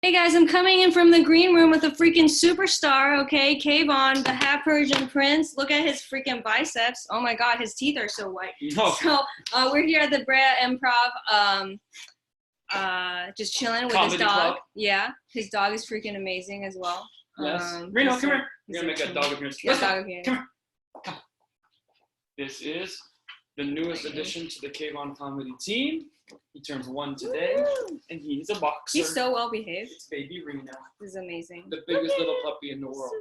Hey guys, I'm coming in from the green room with a freaking superstar, okay? Kvon, the half Persian prince. Look at his freaking biceps. Oh my god, his teeth are so white. No. So we're here at the Brea Improv, just chilling with Comedy his dog. club. Yeah, his dog is freaking amazing as well. Yes. Reno, come here. We're gonna make a dog appearance. Yeah, dog appearance. Come here. Come. This is the newest addition to the Kvon comedy team. He turns 1 today, and he's a boxer. He's so well behaved. It's baby Reno. This is amazing. The biggest little puppy in the world.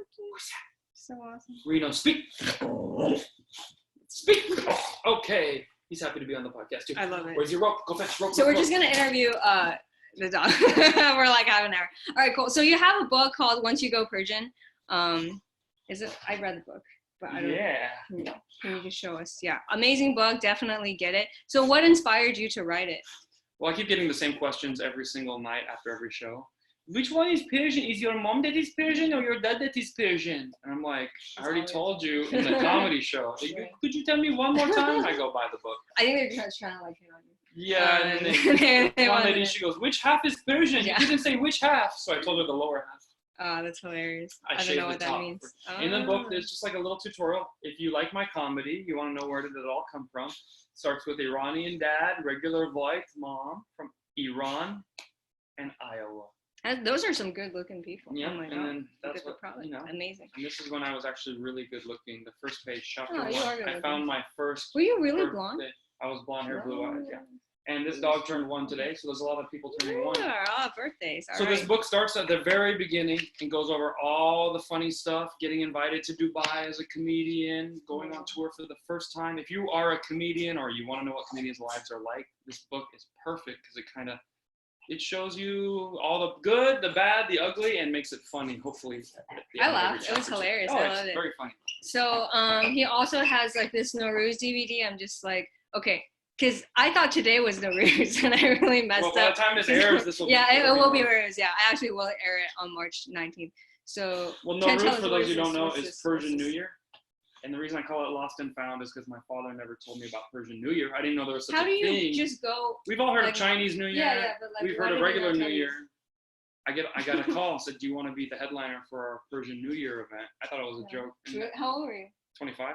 So awesome. Reno, speak. Speak. Okay. He's happy to be on the podcast too. I love it. Where's your rope? Go fetch rope. So we're just gonna interview the dog. We're like half an hour. All right, cool. So you have a book called Once You Go Persian. Is it? I read the book, but I don't. Yeah. Can you just show us? Yeah, amazing book. Definitely get it. So what inspired you to write it? Well, I keep getting the same questions every single night after every show. Which one is Persian? Is your mom that is Persian or your dad that is Persian? And I'm like, I already told you in the comedy show. Could you tell me one more time? I go buy the book. I think they're just trying to like hit on you. Yeah, and then one lady, she goes, which half is Persian? Yeah. You didn't say which half. So I told her the lower half. That's hilarious. I don't shaved know what the that top. means. In the book, there's just like a little tutorial. If you like my comedy, you want to know where did it all come from. Starts with Iranian dad, regular white mom from Iran and Iowa. Those are some good looking people. Yeah, oh my and God. then that's what, amazing. And this is when I was actually really good looking. The first page, chapter 1. You are good I found my first. Were you really blonde? I was blonde hair, blue eyes, yeah. And this dog turned 1 today, so there's a lot of people turning 1. Birthdays. So this book starts at the very beginning and goes over all the funny stuff, getting invited to Dubai as a comedian, going on tour for the first time. If you are a comedian or you want to know what comedians' lives are like, this book is perfect because it shows you all the good, the bad, the ugly, and makes it funny, hopefully. I laughed. It was hilarious. I loved it. Very funny. So he also has like this Nowruz DVD. I'm just like, okay. Because I thought today was Nowruz, and I really messed up. Well, by the time this airs, this will be. Yeah, it will be Nowruz. Yeah, I actually will air it on March 19th. So. Well, Nowruz, for those who don't know, is Persian New Year. And the reason I call it Lost and Found is because my father never told me about Persian New Year. I didn't know there was such a thing. How do you just go? We've all heard of Chinese New Year. Yeah, but like, we've heard of regular New Year. I got a call and said, "Do you want to be the headliner for our Persian New Year event?" I thought it was a joke. How old were you? 25.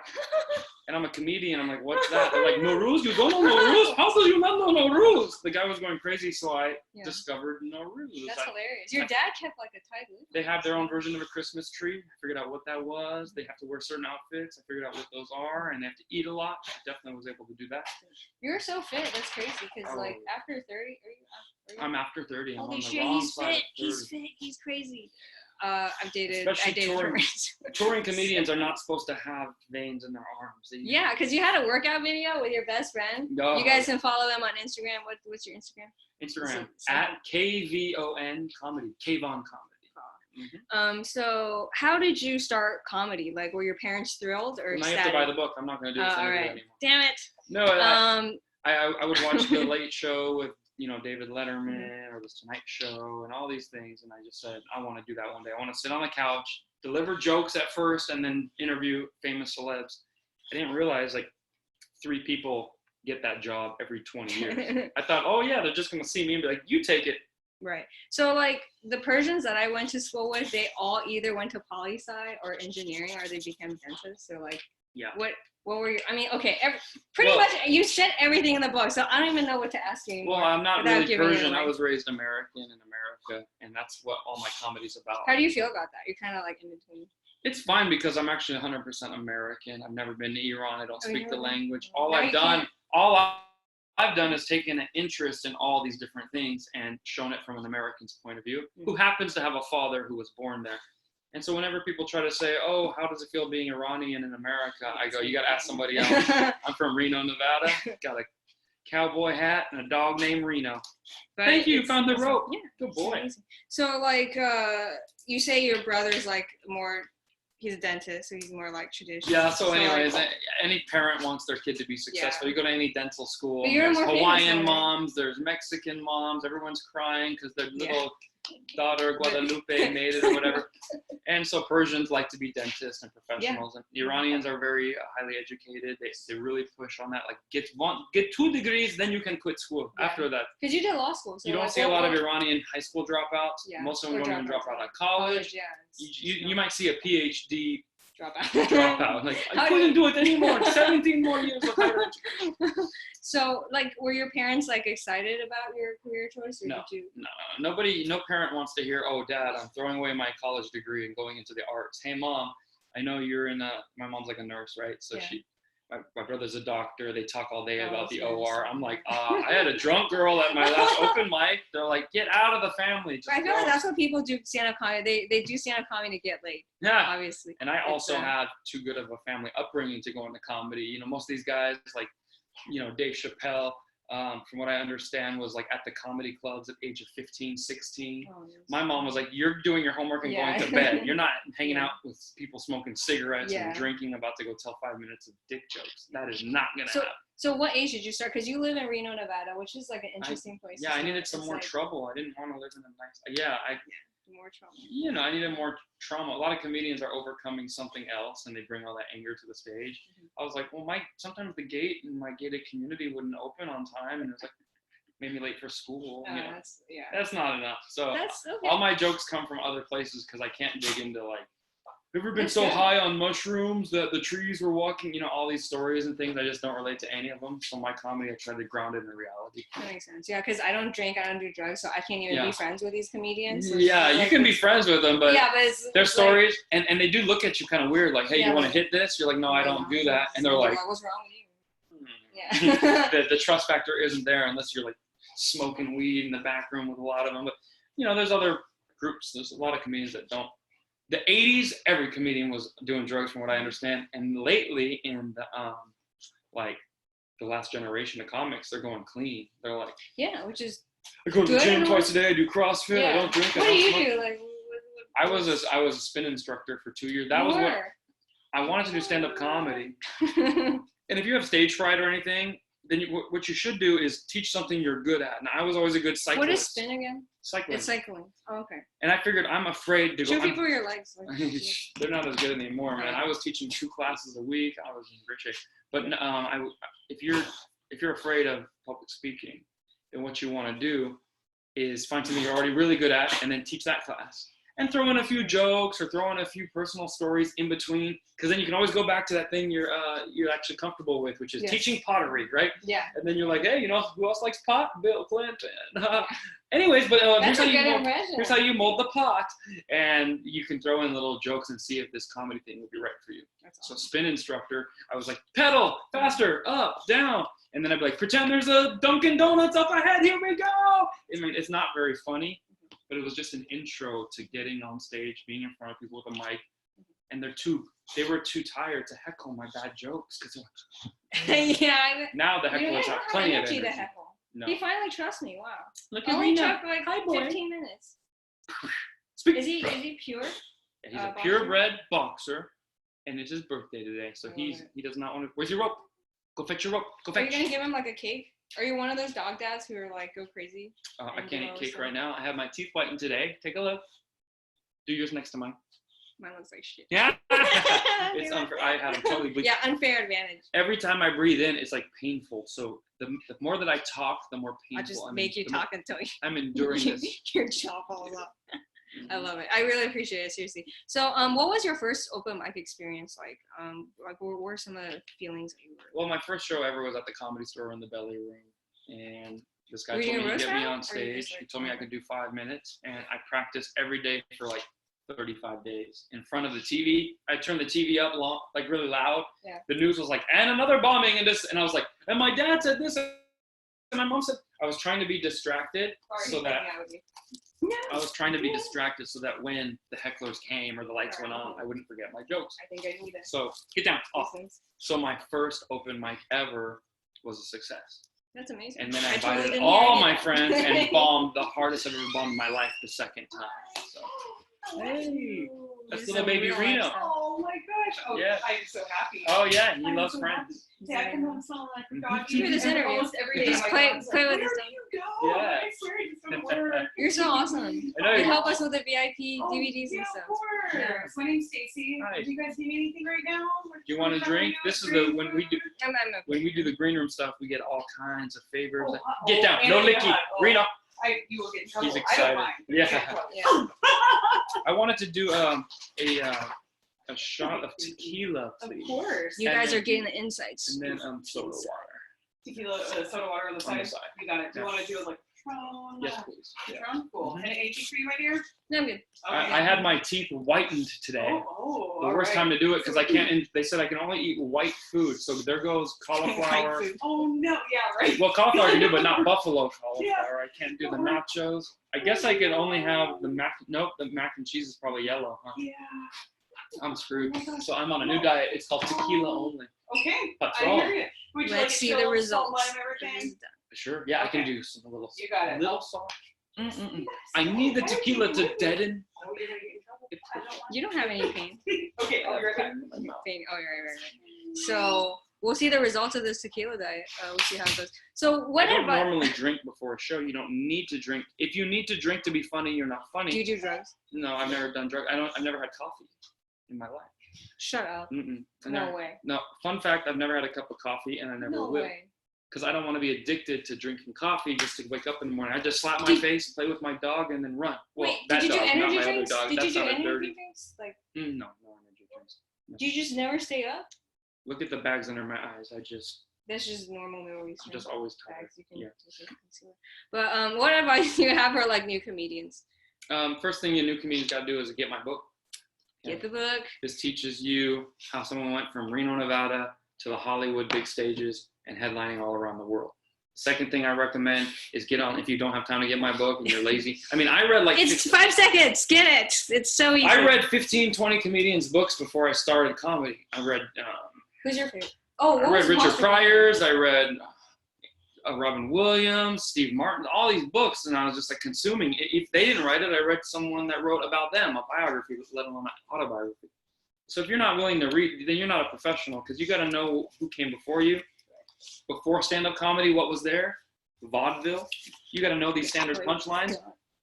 And I'm a comedian. I'm like, what's that? They're like, Nowruz? You don't know Nowruz? How do you not know Nowruz? The guy was going crazy, so I discovered Nowruz. That's hilarious. Your dad kept like a tight loop. They have their own version of a Christmas tree. I figured out what that was. They have to wear certain outfits. I figured out what those are, and they have to eat a lot. I definitely was able to do that. You're so fit. That's crazy. Because like after 30, are you? I'm after 30. I'm Holy on the shit, wrong he's side fit. of 30. He's fit. He's crazy. I dated touring comedians are not supposed to have veins in their arms. Yeah, because you had a workout video with your best friend. You guys can follow them on Instagram. What's your Instagram? Instagram at KVON comedy. Kvon comedy. So how did you start comedy? Like, were your parents thrilled or sad? I have to buy the book. I'm not going to do this all right. anymore. Damn it. No, I would watch The Late Show with David Letterman or The Tonight Show and all these things. And I just said, I want to do that one day. I want to sit on the couch, deliver jokes at first, and then interview famous celebs. I didn't realize like 3 people get that job every 20 years. I thought, oh yeah, they're just going to see me and be like, you take it. Right. So like the Persians that I went to school with, they all either went to poli-sci or engineering, or they became dentists. So like, yeah. What were you? I mean, okay, pretty much you said everything in the book, so I don't even know what to ask you anymore. Well, I'm not really Persian. I was raised American in America, and that's what all my comedy's about. How do you feel about that? You're kind of like in between. It's fine because I'm actually 100% American. I've never been to Iran. I don't speak the language. All I've done is taken an interest in all these different things and shown it from an American's point of view, who happens to have a father who was born there. And so whenever people try to say, oh, how does it feel being Iranian in America? I go, you got to ask somebody else. I'm from Reno, Nevada. Got a cowboy hat and a dog named Reno. Thank you. Found the rope. Yeah. Good boy. So like you say your brother's like more, he's a dentist, so he's more like traditional. Yeah, so anyways, any parent wants their kid to be successful. You go to any dental school, there's Hawaiian moms, there's Mexican moms, everyone's crying because their little daughter Guadalupe made it or whatever. And so Persians like to be dentists and professionals, and the Iranians are very highly educated. They really push on that. Like get 2 degrees, then you can quit school. After that, because you did law school, so you don't see a lot of Iranian high school dropouts. Most of them don't even drop out of college. You might see a PhD dropout. Like I couldn't do it anymore. 17 more years of higher education. So, like, were your parents like excited about your career choice, or No, did you? no parent wants to hear, "Oh, Dad, I'm throwing away my college degree and going into the arts." Hey, Mom, I know you're in my mom's like a nurse, right? So my brother's a doctor. They talk all day about the OR. I'm like, I had a drunk girl at my last open mic. They're like, get out of the family. I feel like that's what people do stand-up comedy. They do stand-up comedy to get laid. Yeah, obviously. And I also had too good of a family upbringing to go into comedy. You know, most of these guys, like, you know, Dave Chappelle, from what I understand, was like at the comedy clubs at the age of 15, 16. Oh, yes. My mom was like, you're doing your homework and going to bed. You're not hanging out with people smoking cigarettes and drinking, about to go tell 5 minutes of dick jokes. That is not going to happen. So what age did you start? Because you live in Reno, Nevada, which is like an interesting place. Yeah, I needed some more trouble. I didn't want to live in a nice... more trauma. You know, I needed more trauma. A lot of comedians are overcoming something else, and they bring all that anger to the stage. I was like, well, sometimes the gate in my gated community wouldn't open on time, and it was like, made me late for school. You know, that's not enough. So all my jokes come from other places because I can't dig into like, ever been so high on mushrooms that the trees were walking, you know, all these stories and things. I just don't relate to any of them. So my comedy, I try to ground it in reality. That makes sense. Yeah, because I don't drink, I don't do drugs, so I can't even be friends with these comedians. So yeah, you can be friends with them, but their stories, and they do look at you kind of weird, like, hey, you want to hit this? You're like, no, I don't do that. And they're like, what's wrong with you? Yeah. the trust factor isn't there unless you're like smoking weed in the back room with a lot of them. But, you know, there's other groups. There's a lot of comedians that don't. The 80s, every comedian was doing drugs from what I understand. And lately in the, like the last generation of comics, they're going clean. They're like, which is I go to the gym twice a day. I do CrossFit. I don't drink. What do you do? Like, I was a spin instructor for 2 years. That was what I wanted to do, stand-up comedy. And if you have stage fright or anything, then what you should do is teach something you're good at. And I was always a good cyclist. What is spin again? Cycling. It's cycling. Oh, okay. And I figured I'm afraid to go. Show people your legs. They're not as good anymore, man. I was teaching 2 classes a week. I was in great shape. But if you're afraid of public speaking, then what you want to do is find something you're already really good at and then teach that class. And throw in a few jokes or throw in a few personal stories in between, because then you can always go back to that thing you're actually comfortable with, which is teaching pottery, right? Yeah. And then you're like, hey, you know who else likes pot? Bill Clinton. Anyways, but here's how you mold the pot, and you can throw in little jokes and see if this comedy thing would be right for you. So spin instructor, I was like, pedal faster, up, down, and then I'd be like, pretend there's a Dunkin' Donuts up ahead. Here we go. I mean, it's not very funny. But it was just an intro to getting on stage, being in front of people with a mic, and they were too tired to heckle my bad jokes because now the hecklers have plenty of energy. No. He finally trusts me. Wow. Look at me now. Took like 15 minutes. Is he pure? Yeah, he's a purebred boxer, and it's his birthday today, so he does not want to. Where's your rope? Go fetch your rope. Go fetch. Are you gonna give him like a cake? Are you one of those dog dads who are like, go crazy? I can't eat cake right now. I have my teeth whitened today. Take a look. Do yours next to mine. Mine looks like shit. Yeah. It's unfair. I had them totally bleached. Yeah, unfair advantage. Every time I breathe in, it's like painful. So the more that I talk, the more painful. I'll just make you talk until I'm enduring this. Your jaw falls off. I love it. I really appreciate it, seriously. So, what was your first open mic experience like? What were some of the feelings that you were? Well, my first show ever was at the Comedy Store in the Belly Room, and this guy told me to get me on stage. He told me I could do 5 minutes, and I practiced every day for like 35 days in front of the TV. I turned the TV up like really loud. Yeah. The news was like, and another bombing, and I was like, and my dad said this, and my mom said. I was trying to be distracted I was trying to be distracted so that when the hecklers came or the lights went on, I wouldn't forget my jokes. I think I need it. So get down. So my first open mic ever was a success. That's amazing. And then I invited all my friends and bombed the hardest I've ever bombed in my life the second time. So. Hey, that's little baby Reno. Oh my gosh! Oh, yeah. I'm so happy. Oh yeah, he loves Friends. Yeah, I can have song like forgot you. This interview almost every day. Just play with this. Where do you go? Yeah. I swear, it's so blurred. You're so awesome. I know you're help us with the VIP DVDs yeah, and stuff. of course. Yeah. My name's Stacy. Hi. Do you guys need anything right now? Do you want a drink? This is the when we do I'm when we do the green room stuff, we get all kinds of favors. Oh, Get down, and no I licky, got- Reno. You will get in trouble. He's I excited. don't mind. Yeah. yeah. I wanted to do a shot of tequila, Of please. course. You And guys then- are getting the insights. And then soda water Tequila, soda water on the on the side. side. You got it. Do you Yeah. want to do it like Patron? Yes, please. Yeah. Patron? Cool. Mhm. And anything for you, my dear? No, I'm good. I had my teeth whitened today. Oh, The worst time to do it because I can't. And they said I can only eat white food, so there goes cauliflower. Oh no, yeah, right. Well, cauliflower I can do, but not buffalo cauliflower. Yeah. I can't do the nachos. I guess I could only have the mac. Nope, the mac and cheese is probably yellow, huh? Yeah. I'm screwed. So I'm on a new diet. It's called tequila only. Okay. That's I all. hear you. Would you Let's like see chill, the salt, results. lime, everything? Sure. Yeah, I can Okay. do some little. You got it. Little salt. I need the tequila to deaden. Oh, you're gonna get in trouble. I don't want You don't have any pain. Okay, I'll be right back. Pain. Oh, you're right. So we'll see the results of this tequila diet. We'll see how it goes. So what I don't about? normally drink before a show. You don't need to drink. If you need to drink to be funny, you're not funny. Do you do drugs? No, I've never done drugs. I've never had coffee in my life. Shut up. Mm-mm. I No never- way. No. Fun fact: I've never had a cup of coffee, and I never No will. way. Because I don't want to be addicted to drinking coffee just to wake up in the morning. I just slap my face, play with my dog, and then run. Well, Wait, that did you dog, do not energy my other drinks? dog. Did That you do sounded energy dirty. drinks? Like, No energy drinks. No. do you just never stay up? Look at the bags under my eyes. I'm That's just normal Middle Eastern just always tired. bags. You can Yeah. just conceal it. But what advice do you have for like new comedians? First thing a new comedian's got to do is get my book. Get the book. This teaches you how someone went from Reno, Nevada to the Hollywood big stages and headlining all around the world. Second thing I recommend is get on, if you don't have time to get my book and you're lazy. I mean, I read like It's 5 seconds. Get it. It's so easy. I read 15, 20 comedians' books before I started comedy. I read Who's your favorite? Oh, I what read was Richard Monster Pryor's, I read Robin Williams, Steve Martin, all these books, and I was just like consuming. If they didn't write it, I read someone that wrote about them, a biography, let alone an autobiography. So if you're not willing to read, then you're not a professional because you got to know who came before you. Before stand-up comedy, what was there? Vaudeville. You got to know these standard punchlines,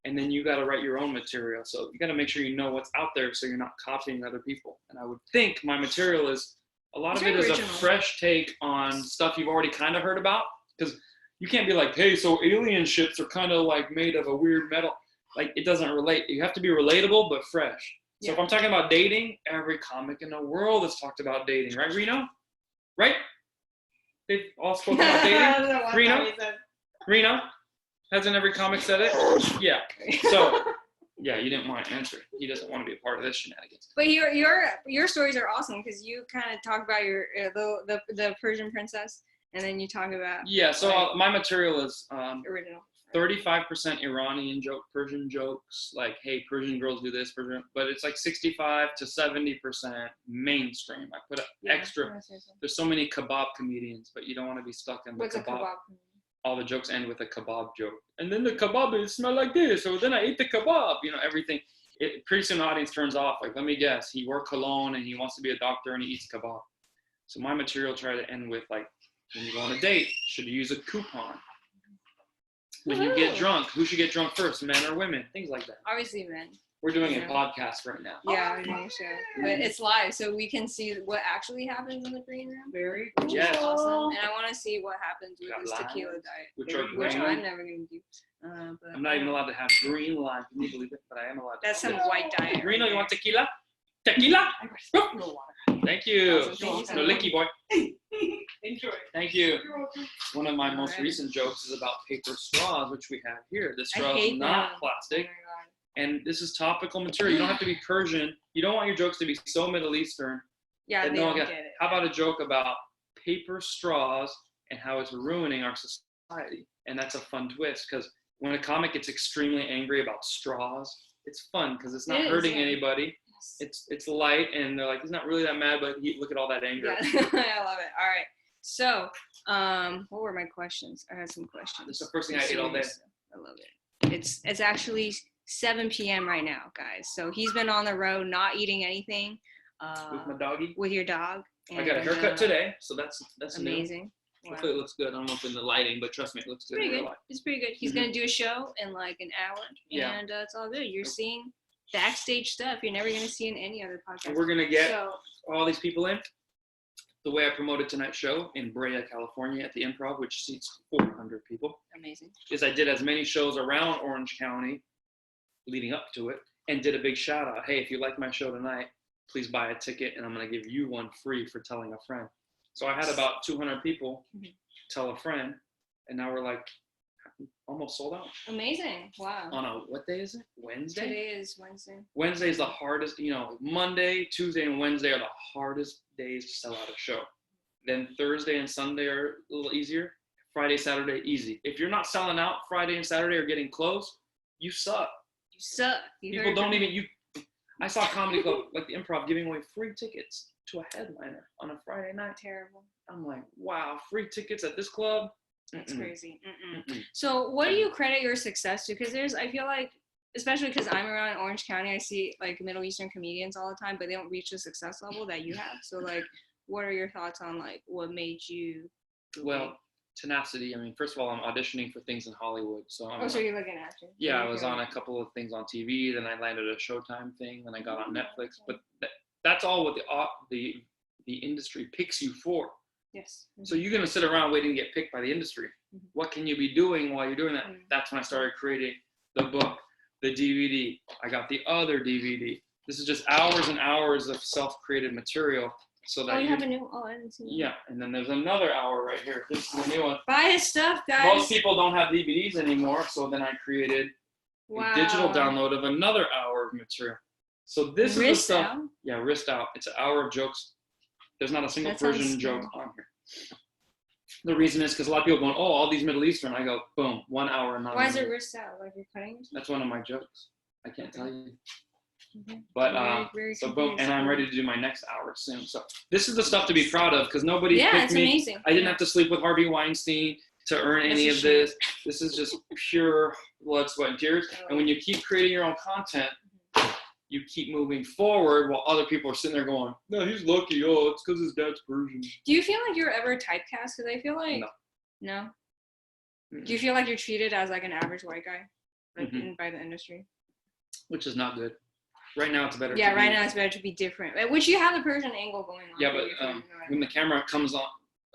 and then you got to write your own material. So you got to make sure you know what's out there so you're not copying other people. And I would think my material is, a lot It's of it very is original. a fresh take on stuff you've already kind of heard about. Because you can't be like, hey, so alien ships are kind of like made of a weird metal. Like, it doesn't relate. You have to be relatable, but fresh. So if I'm talking about dating, every comic in the world has talked about dating, right, Reno? Right? They've all spoken about dating. Reno? Reno? Hasn't every comic said it? Yeah. So, yeah, you didn't want to answer. He doesn't want to be a part of this shenanigans. But your stories are awesome because you kind of talk about your the Persian princess, and then you talk about Yeah, so like, my material is original. 35% Iranian Persian jokes, like, hey, Persian girls do this, Persian, but it's like 65 to 70% mainstream. I put extra. There's so many kebab comedians, but you don't want to be stuck in the What's a kebab. kebab? All the jokes end with a kebab joke. And then the kebab is smell like this, so then I ate the kebab. You know, everything. Pretty soon the audience turns off. Like, let me guess, he wore cologne and he wants to be a doctor and he eats kebab. So my material try to end with, like, when you go on a date, should you use a coupon? When you get drunk, who should get drunk first, men or women? Things like that. Obviously, men. We're doing a Yeah. podcast right now. Yeah, we're doing a show, but it's live, so we can see what actually happens in the green room. Very Which cool. Yes. is awesome, and I want to see what happens with Got this live, tequila diet, Which are which green. I'm never gonna do. But I'm not even allowed to have green lime. Can you believe it? But I am allowed to. That's some have white diet. this. Reno, right you want there. tequila? Tequila? I got no water. Thank you. Awesome. No licky boy. Enjoy. Thank you. You're welcome. One of my most Alright. recent jokes is about paper straws, which we have here. This I straw is hate not them. plastic, Oh my God. and this is topical material. You don't have to be Persian. You don't want your jokes to be so Middle Eastern. Yeah, that they no don't one get it. How about a joke about paper straws and how it's ruining our society? And that's a fun twist because when a comic gets extremely angry about straws, it's fun because it's not It is, hurting yeah. anybody. Yes. It's light, and they're like, he's not really that mad, but look at all that anger. Yeah, I love it. All right. So, what were my questions? I had some questions. That's the first thing I ate all day. I love it. It's actually 7 p.m. right now, guys. So he's been on the road, not eating anything. With my doggy. With your dog. I got a and, haircut today, so that's Amazing. Wow. Hopefully it looks good. I don't know if in the lighting, but trust me, it looks good. Pretty in real good. life. It's pretty good. He's gonna do a show in like an hour, Yeah. and it's all good. You're seeing backstage stuff you're never gonna see in any other podcast. And we're gonna get So all these people in. The way I promoted tonight's show in Brea, California, at the Improv, which seats 400 people, amazing. is I did as many shows around Orange County, leading up to it, and did a big shout out. Hey, if you like my show tonight, please buy a ticket, and I'm gonna give you one free for telling a friend. So I had about 200 people tell a friend, and now we're like almost sold out. Amazing. Wow. On a, what day is it? Wednesday? Today is Wednesday. Wednesday is the hardest, Monday, Tuesday, and Wednesday are the hardest days to sell out a show. Then Thursday and Sunday are a little easier. Friday, Saturday, easy. If you're not selling out Friday and Saturday or getting close, you suck. You suck. People don't even, I saw a comedy club like the Improv giving away free tickets to a headliner on a Friday night. Terrible. I'm like, wow, free tickets at this club? That's Mm-mm. crazy. Mm-mm. Mm-mm. So what do you credit your success to? Because I feel like, especially because I'm around Orange County, I see like Middle Eastern comedians all the time, but they don't reach the success level that you have. So like, what are your thoughts on like what made you? Well, tenacity. I mean, first of all, I'm auditioning for things in Hollywood. So so you're looking at you. yeah, I was on a couple of things on TV. Then I landed a Showtime thing. Then I got on Netflix. But that's all what the industry picks you for. Yes. So you're gonna sit around waiting to get picked by the industry. What can you be doing while you're doing that? That's when I started creating the book, the DVD. I got the other DVD. This is just hours and hours of self-created material. So that you have a new. Oh, I didn't see that. yeah, and then there's another hour right here. This is the new one. Buy his stuff, guys. Most people don't have DVDs anymore, so then I created a digital download of another hour of material. So this is the stuff. Out? Yeah, wrist out. It's an hour of jokes. There's not a single That sounds Persian scary. joke on here. The reason is because a lot of people going, oh, all these Middle Eastern. I go, boom, 1 hour. Why is it wrist out? Like you're cutting yourself? That's one of my jokes. I can't tell you. Okay. But Very so boom, confused. and I'm ready to do my next hour soon. So this is the stuff to be proud of because nobody Yeah, picked it's me. amazing. I didn't have to sleep with Harvey Weinstein to earn That's any a of shame. this. This is just pure blood, sweat, and tears. And when you keep creating your own content, you keep moving forward while other people are sitting there going, no, he's lucky. Oh, it's because his dad's Persian. Do you feel like you're ever typecast? Because I feel like no. Mm-mm. Do you feel like you're treated as like an average white guy, like Mhm. by the industry? Which is not good. Right now, it's better. Yeah, to right be- now it's better to be different. Which you have the Persian angle going on. Yeah, for but your Persian, when the camera comes on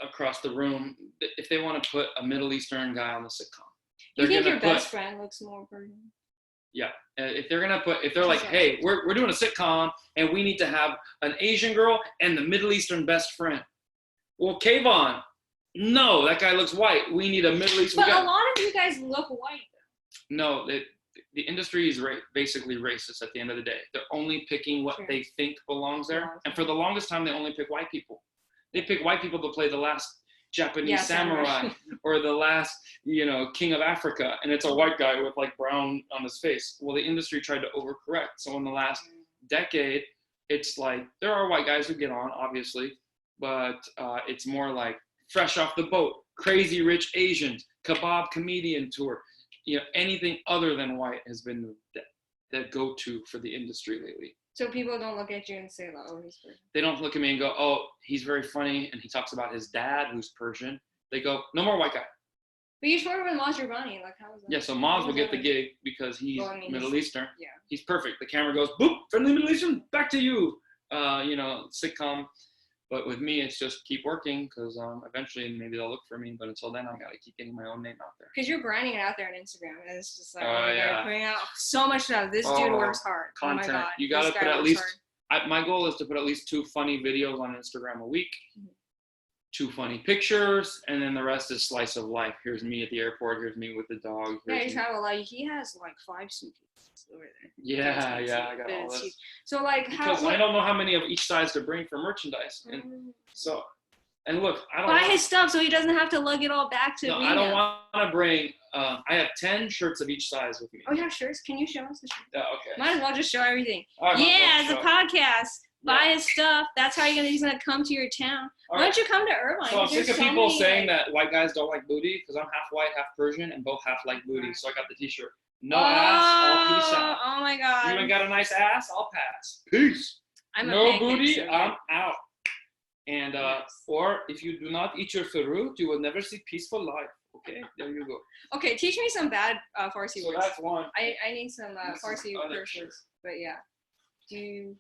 across the room, if they want to put a Middle Eastern guy on the sitcom, you they're think gonna your put best friend looks more Persian? yeah. If they're like, hey, we're doing a sitcom and we need to have an Asian girl and the Middle Eastern best friend. Well, Kvon, no, that guy looks white. We need a Middle Eastern But guy. a lot of you guys look white. No, the industry is basically racist at the end of the day. They're only picking what Sure. they think belongs there. Belongs And for the longest time, they only pick white people. They pick white people to play the last Japanese samurai or the last, king of Africa. And it's a white guy with like brown on his face. Well, the industry tried to overcorrect. So in the last decade, it's like there are white guys who get on, obviously, but it's more like fresh off the boat, crazy rich Asians, kebab comedian tour. Anything other than white has been the go-to for the industry lately. So people don't look at you and say, like, oh, he's Persian. They don't look at me and go, oh, he's very funny, and he talks about his dad, who's Persian. They go, no more white guy. But you toured with Maz Rabani. Like, how was that? Yeah, so Maz will get the gig because he's Middle Eastern. Yeah. He's perfect. The camera goes, boop, friendly Middle Eastern, back to you. Sitcom. But with me, it's just keep working because eventually maybe they'll look for me. But until then, I got to keep getting my own name out there. Because you're grinding it out there on Instagram. And it's just like, yeah. putting out so much stuff. This dude works hard. Content. Oh my God. You got to This guy put at works least, hard. my goal is to put at least 2 funny videos on Instagram a week. 2 funny pictures, and then the rest is slice of life. Here's me at the airport. Here's me with the dog. Yeah, you travel a lot. He has like 5 suitcases over there. Yeah, I got all this. So like, Because I don't know how many of each size to bring for merchandise, and so, and look, I don't buy want, his stuff so he doesn't have to lug it all back to no, Reno. I don't want to bring. I have 10 shirts of each size with me. Oh, you have shirts? Can you show us the shirts? Yeah, okay. Might as well just show everything. All right, Yeah, it's a so- podcast. Buy Yeah. his stuff. That's how he's gonna come to your town. All Why don't you come to Irvine? So I'm There's sick of so people many, saying like- that white guys don't like booty because I'm half white, half Persian, and both half like booty. So I got the T-shirt. No ass, all peace out. Oh my You God. ain't got a nice ass, I'll pass. Peace. I'm a No picnic, booty, so I'm out. And Nice. or if you do not eat your fruit, you will never see peaceful life. Okay, there you go. Okay, teach me some bad Farsi So words. that's one. I need some This is Farsi other curses. shit. But yeah, he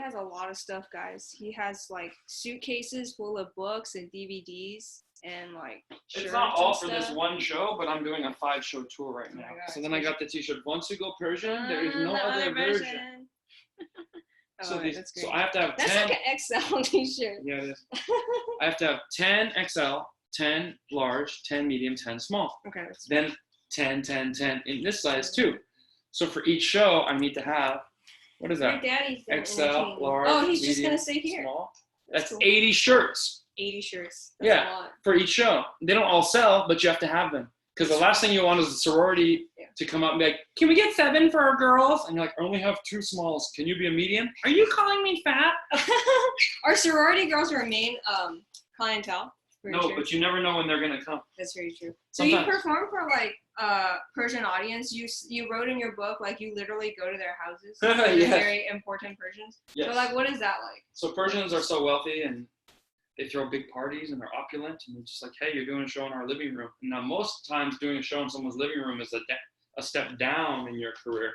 has a lot of stuff, guys. He has like suitcases full of books and DVDs and like shirts. It's not all and for stuff. this one show, but I'm doing a 5-show tour right Oh my now. God, So then I got the T-shirt. Once you go Persian, there is no the other version. I So love it. That's great. so I have to have That's 10. like an XL t-shirt. Yeah, it is. I have to have 10 XL, 10 large, 10 medium, 10 small. Okay, that's Then 10, 10, 10 in this size too. So for each show, I need to have, what is your that? daddy's been XL, entertaining. large, Oh, he's just medium, gonna stay here. small. That's That's cool. 80 shirts 80 shirts. That's Yeah. a lot. for each show. They don't all sell, but you have to have them. Because the last thing you want is a sorority Yeah. to come up and be like, can we get 7 for our girls? And you're like, I only have 2 smalls. Can you be a medium? Are you calling me fat? Our sorority girls are our main clientele. for No, sure. but you never know when they're going to come. That's very true. So you Sometimes. perform for like Persian audience. You wrote in your book like you literally go to their houses. For the Yes. very important Persians. Yes. So like, what is that like? So Persians are so wealthy and they throw big parties and they're opulent and they're just like, hey, you're doing a show in our living room. Now, most times doing a show in someone's living room is a step down in your career.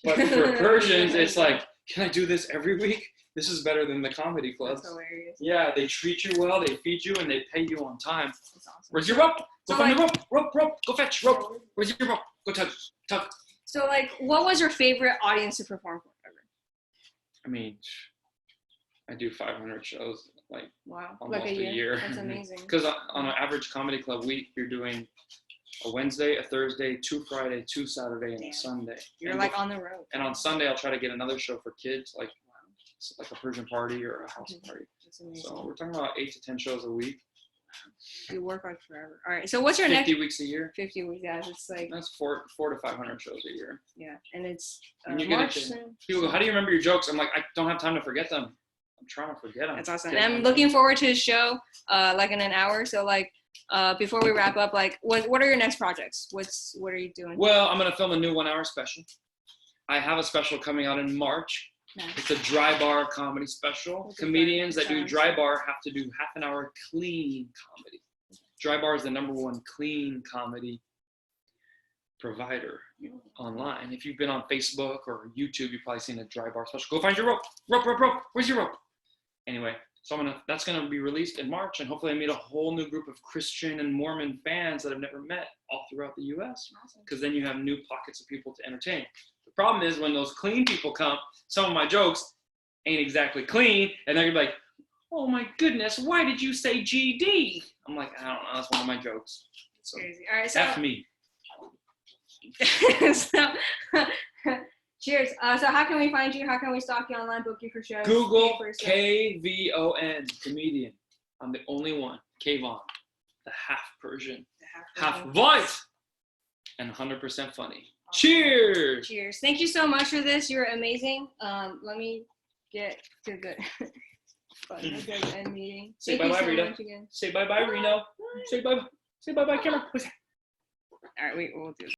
But for Persians, it's like, can I do this every week? This is better than the comedy clubs. That's hilarious. Yeah, they treat you well, they feed you, and they pay you on time. That's awesome. Where's your rope? Go So, find like- the rope, go fetch, rope. Where's your rope? Go tug. So like, what was your favorite audience to perform for ever? I mean, I do 500 shows, like Wow, almost like a year. That's amazing. Because on an average comedy club week, you're doing a Wednesday, a Thursday, 2 Friday, 2 Saturday, and Damn. a Sunday. You're and like on the road. And on Sunday, I'll try to get another show for kids, like a Persian party or a house party. That's amazing. So we're talking about 8 to 10 shows a week, You work like forever. All right. So what's your 50 next weeks a year. 50 weeks? Yeah, it's like That's 400 to 500 shows a year. yeah, and it's And you get March it. soon. People go, how do you remember your jokes? I'm like, I don't have time to forget them. I'm trying to forget them. That's awesome. Get And I'm them. looking forward to his show, like in an hour. So like, before we wrap up, like, what are your next projects? What are you doing? Well, I'm going to film a new 1-hour special. I have a special coming out in March. Nice. It's a dry bar comedy special. What's a Comedians dry- that do sounds- dry bar have to do half an hour clean comedy. Dry bar is the #1 clean comedy provider online. If you've been on Facebook or YouTube, you've probably seen a dry bar special. Go find your rope. Rope. Where's your rope? Anyway, so that's gonna be released in March, and hopefully I meet a whole new group of Christian and Mormon fans that I've never met all throughout the U.S. Awesome. Because then you have new pockets of people to entertain. The problem is when those clean people come, some of my jokes ain't exactly clean, and they're gonna be like, oh my goodness, why did you say GD? I'm like, I don't know, that's one of my jokes. It's So, crazy. All right. So F me. so, cheers. So how can we find you? How can we stalk you online, book you for shows? Google pay for stuff? KVON, comedian. I'm the only one. Kvon, the half Persian, half version. white, and 100% funny. Awesome. Cheers! Cheers. Thank you so much for this. You're amazing. Let me get to the end meeting. Say Thank you bye-bye, so Rita. much again. Say bye-bye, Reno. Say bye-bye. Say bye-bye, camera. All right, we'll do.